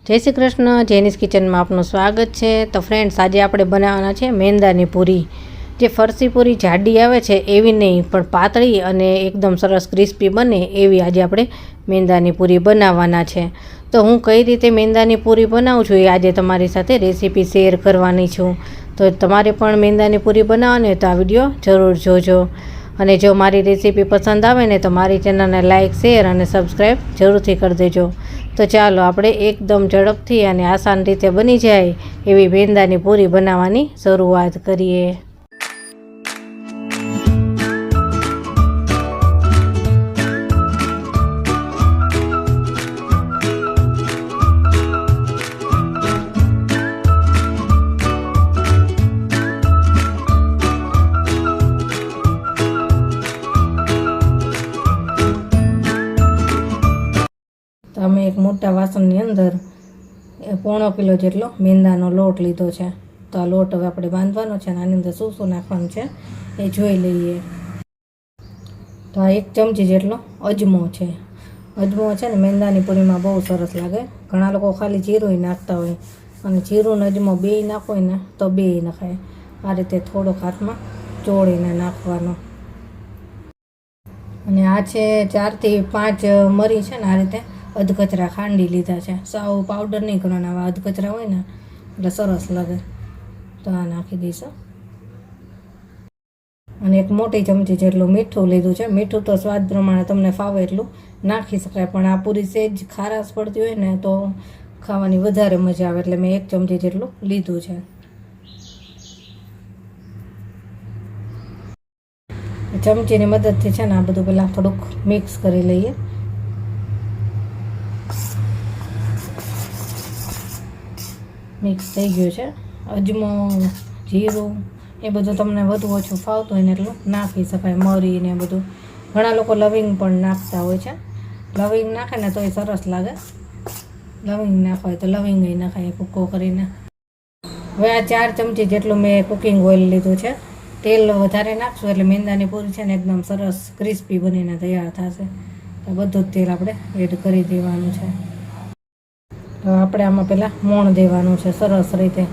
જય શ્રી કૃષ્ણ, જેનીસ કિચનમાં આપનું સ્વાગત છે। તો ફ્રેન્ડ્સ, આજે આપણે બનાવવાના છે મેંદાની પૂરી। જે ફરસી પૂરી જાડી આવે છે એવી નહીં, પણ પાતળી અને એકદમ સરસ ક્રિસ્પી બને એવી આજે આપણે મેંદાની પૂરી બનાવવાના છે। તો હું કઈ રીતે મેંદાની પૂરી બનાવું છું એ આજે તમારી સાથે રેસીપી શેર કરવાની છું। તો તમારે પણ મેંદાની પૂરી બનાવવાની હોય તો આ વિડીયો જરૂર જોજો। અને જો મારી રેસીપી પસંદ આવે ને તો મારી ચેનલને લાઇક, શેર અને સબસ્ક્રાઈબ જરૂરથી કરી દેજો। તો ચાલો આપણે એકદમ ઝડપથી અને આસાન રીતે બની જાય એવી મેંદાની પૂરી બનાવવાની શરૂઆત કરીએ। તો અમે એક મોટા વાસણની અંદર 1.5 કિલો જેટલો મેંદાનો લોટ લીધો છે। તો આ લોટ હવે આપણે બાંધવાનો છે અને આની અંદર શું શું નાખવાનું છે એ જોઈ લઈએ। તો આ 1 ચમચી જેટલો અજમો છે। અજમો છે ને મેંદાની પૂરીમાં બહુ સરસ લાગે। ઘણા લોકો ખાલી જીરું નાખતા હોય, અને જીરું ને અજમો બે નાખો હોય ને તો બે નખાય। આ રીતે થોડોક હાથમાં ચોળીને નાખવાનો। અને આ છે 4 થી 5 મરી છે ને આ રીતે અધકચરા ખાંડી લીધા છે। સાવ પાવડર નહીં કરવાના, આવા અધકચરા હોય ને એટલે સરસ લાગે। તો આ નાખી દઈશું। અને 1 મોટી ચમચી જેટલું મીઠું લીધું છે। મીઠું તો સ્વાદ પ્રમાણે તમને ફાવે એટલું નાખી શકાય, પણ આ પૂરી સેજ ખારાશ પડતી હોય ને તો ખાવાની વધારે મજા આવે, એટલે મેં 1 ચમચી જેટલું લીધું છે। ચમચીની મદદથી છે ને આ બધું પહેલાં થોડુંક મિક્સ કરી લઈએ। મિક્સ થઈ ગયું છે। અજમો, જીરું એ બધું તમને વધુ ઓછું ફાવતું હોય ને એટલું નાખી શકાય। મરી ને બધું, ઘણા લોકો લવિંગ પણ નાખતા હોય છે। લવિંગ નાખે ને તો એ સરસ લાગે। લવિંગ નાખવા હોય તો લવિંગ નાખાય ભૂકો કરીને। હવે આ 4 ચમચી જેટલું મેં કુકિંગ ઓઇલ લીધું છે। તેલ વધારે નાખશું એટલે મેંદાની પૂરી છે ને એકદમ સરસ ક્રિસ્પી બનીને તૈયાર થશે। તો બધું જ તેલ આપણે એડ કરી દેવાનું છે। તો આપણે આમાં પહેલાં મોણ દેવાનું છે સરસ રીતે।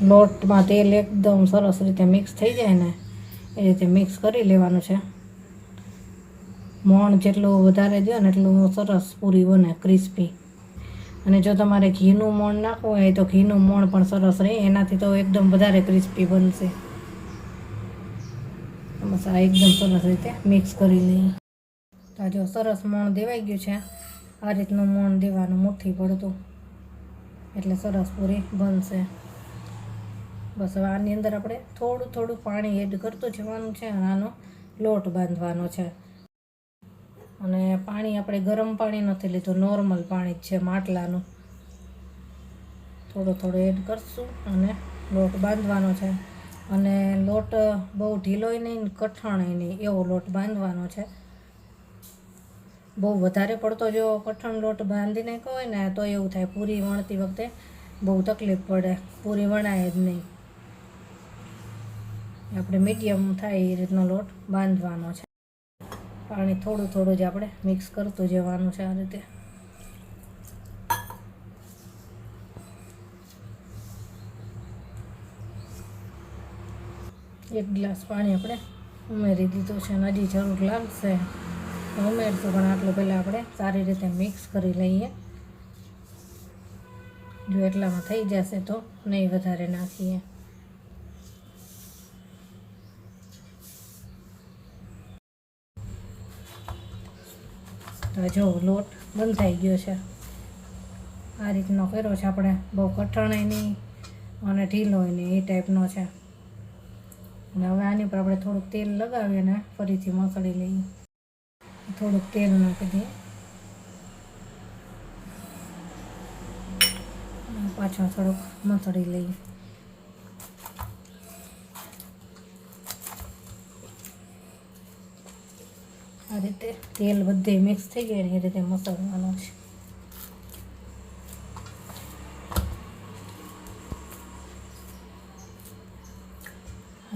લોટમાં તેલ એકદમ સરસ રીતે મિક્સ થઈ જાય ને એ રીતે મિક્સ કરી લેવાનું છે। મોણ જેટલું વધારે દો ને એટલું સરસ પૂરી બને ક્રિસ્પી। અને જો તમારે ઘીનું મોણ નાખવું હોય તો ઘીનું મોણ પણ સરસ રહે, એનાથી તો એકદમ વધારે ક્રિસ્પી બનશે। બસ આ એકદમ સરસ રીતે મિક્સ કરી લઈએ। તો જો સરસ મોણ દેવાઈ ગયું છે। આ રીતનું મોણ દેવાનું મુઠ્ઠી પડતું, એટલે સરસ પૂરી બનશે। બસ હવે આની અંદર આપણે થોડું થોડું પાણી એડ કરતું જવાનું છે અને આનો લોટ બાંધવાનો છે। અને પાણી આપણે ગરમ પાણી નથી લીધું, નોર્મલ પાણી જ છે માટલાનું। થોડું થોડું એડ કરશું અને લોટ બાંધવાનો છે। અને લોટ બહુ ઢીલોય નહીં, કઠણય નહીં, એવો લોટ બાંધવાનો છે। બહુ વધારે પડતો જો કઠણ લોટ બાંધી નાખ્યો હોય ને તો એવું થાય પૂરી વણતી વખતે બહુ તકલીફ પડે, પૂરી વણાય જ નહીં। આપણે મીડિયમ થાય એ રીતનો લોટ બાંધવાનો છે। પાણી થોડું થોડું જ આપણે મિક્સ કરતું જવાનું છે આ રીતે। એક ગ્લાસ પાણી આપણે ઉમેરી દીધું છે અને હજી જરૂર લાગશે તો ઉમેરશું, પણ આટલું પહેલાં આપણે સારી રીતે મિક્સ કરી લઈએ। જો એટલામાં થઈ જશે તો નહીં વધારે નાખીએ। તો જો લોટ બંધાઈ ગયો છે, આ રીતનો કર્યો છે આપણે, બહુ કઠણય નહીં અને ઢીલોય નહીં, એ ટાઈપનો છે। અને હવે આની પર આપણે થોડુંક તેલ લગાવી અને ફરીથી મસળી લઈએ। થોડુંક તેલ નાખી દઈએ, પાછળ થોડુંક મસળી લઈએ। આ રીતે તેલ બધે મિક્સ થઈ જાય ને એ રીતે મસળવાનું છે।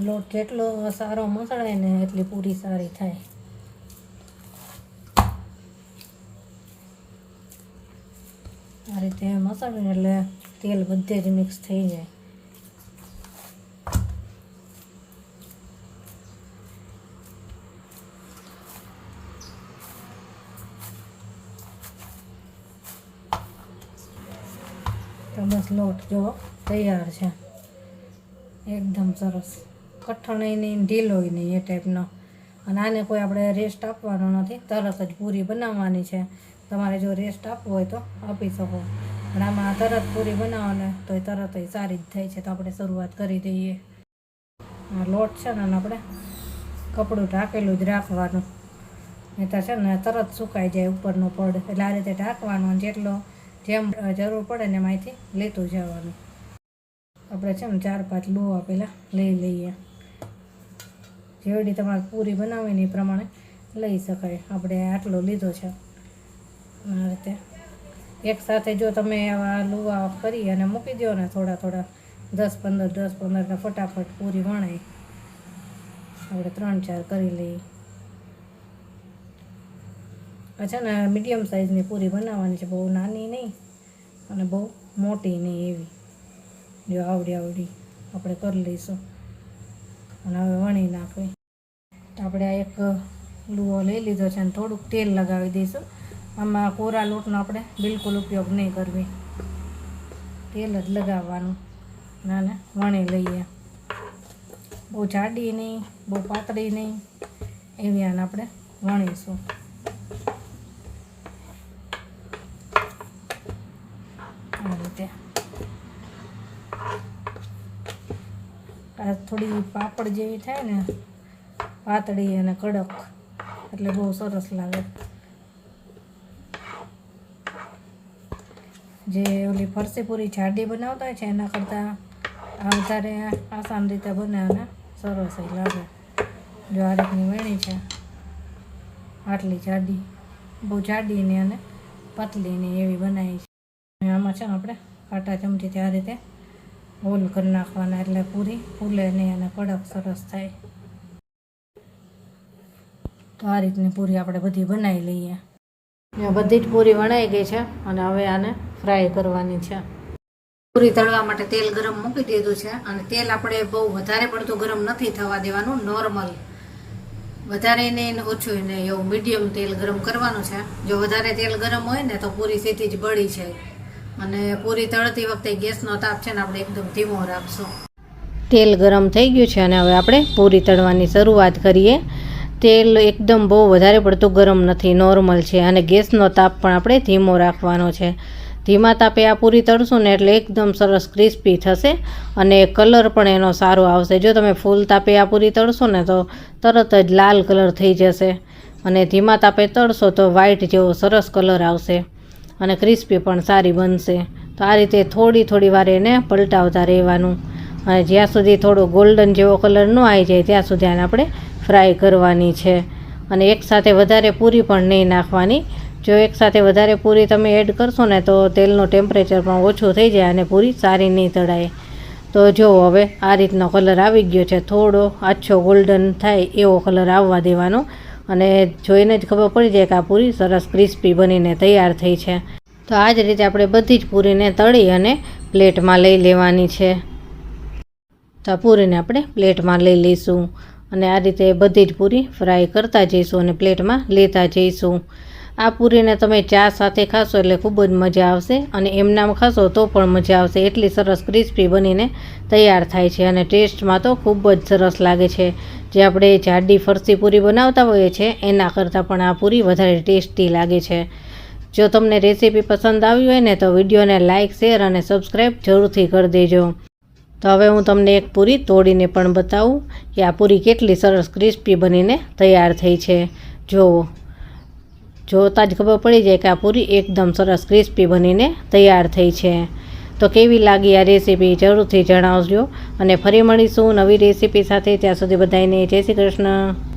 લોટ જેટલો સારો મસળાય ને એટલી પૂરી સારી થાય। આ રીતે મસાવીને એટલે તેલ બધે જ મિક્સ થઈ જાય. તો બસ લોટ જો તૈયાર છે, એકદમ સરસ, કઠણ નહીં ઢીલોય નહીં એ ટાઈપનો. અને આને કોઈ આપણે રેસ્ટ આપવાનો નથી, તરત જ પૂરી બનાવવાની છે. તમારે જો રેસ્ટ આપવો હોય તો આપી શકો, પણ આમાં તરત પૂરી બનાવવાને તો એ તરત જ સારી જ થાય છે. તો આપણે શરૂઆત કરી દઈએ. આ લોટ છે ને આપણે કપડું ઢાંકેલું જ રાખવાનું, નહીં તો છે ને તરત સુકાઈ જાય ઉપરનો પડ. એટલે આ રીતે ઢાંકવાનું, જેટલો જેમ જરૂર પડે ને એમાંથી લેતું જવાનું. આપણે છે ને 4-5 લુવા પહેલાં લઈ લઈએ. જેવડી તમારે પૂરી બનાવી ને એ પ્રમાણે લઈ શકાય. આપણે આટલો લીધો છે. આ રીતે એકસાથે જો તમે આવા લુવા કરી અને મૂકી દો ને થોડા થોડા 10-15 ને ફટાફટ પૂરી વણાય. આપણે 3-4 કરી લઈએ. અચ્છા ને મીડિયમ સાઇઝની પૂરી બનાવવાની છે, બહુ નાની નહીં અને બહુ મોટી નહીં એવી. જો આવડી આપણે કરી લઈશું. અને હવે વણી નાખવી. તો આપણે આ એક લુવો લઈ લીધો છે અને થોડુંક તેલ લગાવી દઈશું. આમાં કોરા લોટનો આપણે બિલકુલ ઉપયોગ નહીં કરવી, તેલ જ લગાવવાનું. નાને વણી લઈએ. બહુ જાડી નહીં, બહુ પાતળી નહીં, એવી આને આપણે વણીશું. આ રીતે આ થોડી પાપડ જેવી થાય ને, પાતળી અને કડક, એટલે બહુ સરસ લાગે. જે ઓલી ફરસી પૂરી જાડી બનાવતા હોય છે એના કરતાં આ વધારે આસાન રીતે બને અને સરસ લાગે. જો આ રીતની વેણી છે, આટલી જાડી, બહુ જાડી ને અને પતલી ને એવી બનાવી છે. આમાં છે ને આપણે કાંટા ચમચીથી આ રીતે હોલ કરી નાખવાના, એટલે પૂરી ફૂલે નહીં અને કડક સરસ થાય. તો આ રીતની પૂરી આપણે બધી બનાવી લઈએ. બધી જ પૂરી વણાઈ ગઈ છે અને હવે આને ફ્રાય કરવાની છે. પૂરી તળવા માટે તેલ ગરમ મૂકી દીધું છે અને તેલ આપણે બહુ વધારે પડતું ગરમ નથી થવા દેવાનું, નોર્મલ, વધારે નહીં ઓછું નહીં, એવું મીડિયમ તેલ ગરમ કરવાનું છે. જો વધારે તેલ ગરમ હોય ને તો પૂરી સીધી જ બળી જાય. અને પૂરી તળતી વખતે ગેસનો તાપ છે ને આપણે એકદમ ધીમો રાખશું. તેલ ગરમ થઈ ગયું છે અને હવે આપણે પૂરી તળવાની શરૂઆત કરીએ. તેલ એકદમ બહુ વધારે પડતું ગરમ નથી, નોર્મલ છે. અને ગેસનો તાપ પણ આપણે ધીમો રાખવાનો છે. ધીમા તાપે આ પૂરી તળશું ને એટલે એકદમ સરસ ક્રિસ્પી થશે અને કલર પણ એનો સારો આવશે. જો તમે ફૂલ તાપે આ પૂરી તળશો ને તો તરત જ લાલ કલર થઈ જશે, અને ધીમા તાપે તળશો તો વ્હાઈટ જેવો સરસ કલર આવશે અને ક્રિસ્પી પણ સારી બનશે. તો આ રીતે થોડી વાર એને પલટાવતા રહેવાનું, અને જ્યાં સુધી થોડો ગોલ્ડન જેવો કલર ન આવી જાય ત્યાં સુધી આને આપણે ફ્રાય કરવાની છે. અને એકસાથે વધારે પૂરી પણ નહીં નાખવાની. જો એકસાથે વધારે પૂરી તમે એડ કરશો ને તો તેલનું ટેમ્પરેચર પણ ઓછું થઈ જાય અને પૂરી સારી નહીં તળાય. તો જો હવે આ રીતનો કલર આવી ગયો છે, થોડો આછો ગોલ્ડન થાય એવો કલર આવવા દેવાનો, અને જોઈને જ ખબર પડી જાય કે આ પૂરી સરસ ક્રિસ્પી બનીને તૈયાર થઈ છે. તો આ જ રીતે આપણે બધી જ પૂરીને તળી અને પ્લેટમાં લઈ લેવાની છે. તો આ પૂરીને આપણે પ્લેટમાં લઈ લઈશું અને આ રીતે બધી જ પૂરી ફ્રાય કરતા જઈશું અને પ્લેટમાં લેતા જઈશું. આ પૂરીને તમે ચા સાથે ખાશો એટલે ખૂબ જ મજા આવશે, અને એમનામ ખાશો તો પણ મજા આવશે. એટલી સરસ ક્રિસ્પી બનીને તૈયાર થાય છે અને ટેસ્ટમાં તો ખૂબ જ સરસ લાગે છે. જે આપણે જાડી ફરસી પૂરી બનાવતા હોઈએ છીએ એના કરતાં પણ આ પૂરી વધારે ટેસ્ટી લાગે છે. જો તમને રેસીપી પસંદ આવી હોય ને તો વિડીયોને લાઇક, શેર અને સબસ્ક્રાઈબ જરૂરથી કરી દેજો. તો હવે હું તમને એક પૂરી તોડીને પણ બતાવું કે આ પૂરી કેટલી સરસ ક્રિસ્પી બનીને તૈયાર થઈ છે. જોતાં જ ખબર પડી જાય કે આ પૂરી એકદમ સરસ ક્રિસ્પી બનીને તૈયાર થઈ છે. તો કેવી લાગી આ રેસીપી જરૂરથી જણાવજો, અને ફરી મળીશું નવી રેસીપી સાથે. ત્યાં સુધી બધાને જય શ્રી કૃષ્ણ.